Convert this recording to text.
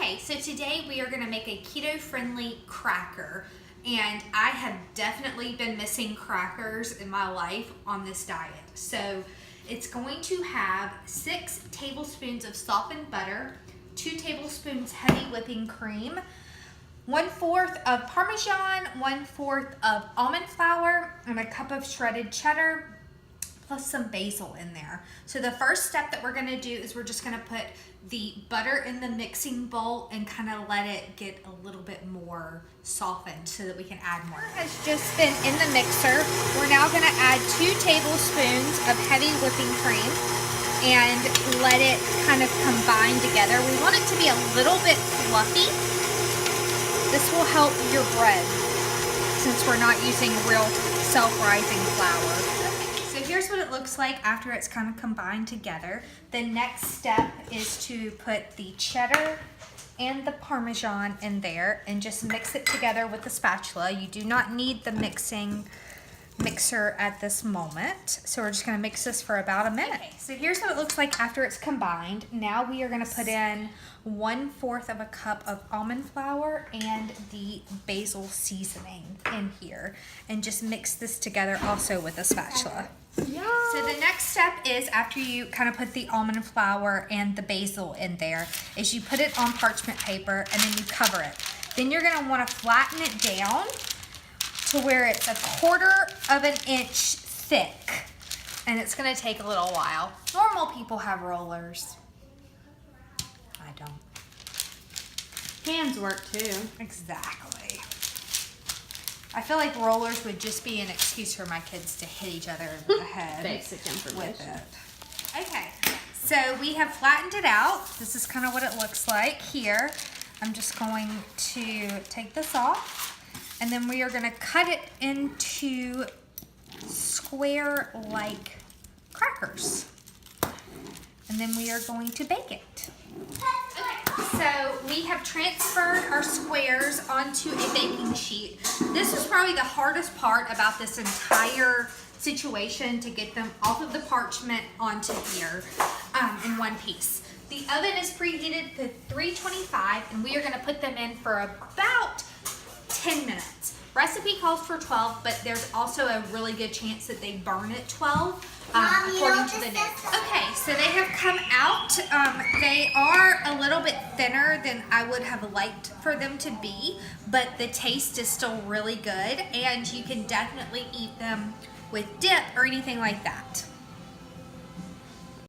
Okay, so today we are going to make a keto-friendly cracker, and I have definitely been missing crackers in my life on this diet. So it's going to have 6 tablespoons of softened butter, 2 tablespoons heavy whipping cream, 1/4 of Parmesan, 1/4 of almond flour, and a cup of shredded cheddar, plus some basil in there. So the first step that we're gonna do is we're just gonna put the butter in the mixing bowl and kind of let it get a little bit more softened so that we can add more. Butter has just been in the mixer. We're now gonna add 2 tablespoons of heavy whipping cream and let it kind of combine together. We want it to be a little bit fluffy. This will help your bread since we're not using real self-rising flour. So here's what it looks like after it's kind of combined together. The next step is to put the cheddar and the Parmesan in there and just mix it together with the spatula. You do not need the mixer at this moment. So we're just gonna mix this for about a minute. Okay, so here's what it looks like after it's combined. Now we are gonna put in 1/4 of a cup of almond flour and the basil seasoning in here and just mix this together also with a spatula. Yeah. So the next step is, after you kind of put the almond flour and the basil in there, is you put it on parchment paper and then you cover it. Then you're gonna wanna flatten it down to where it's 1/4 of an inch thick. And it's gonna take a little while. Normal people have rollers. I don't. Hands work too. Exactly. I feel like rollers would just be an excuse for my kids to hit each other in the head. Basic information. With it. Okay, so we have flattened it out. This is kind of what it looks like here. I'm just going to take this off, and then we are going to cut it into square-like crackers. And then we are going to bake it. So we have transferred our squares onto a baking sheet. This was probably the hardest part about this entire situation, to get them off of the parchment onto here in one piece. The oven is preheated to 325, and we are going to put them in for about 10 minutes. Recipe calls for 12, but there's also a really good chance that they burn at 12. According to the notes. Okay, so they have come out. They are a little bit thinner than I would have liked for them to be, but the taste is still really good, and you can definitely eat them with dip or anything like that.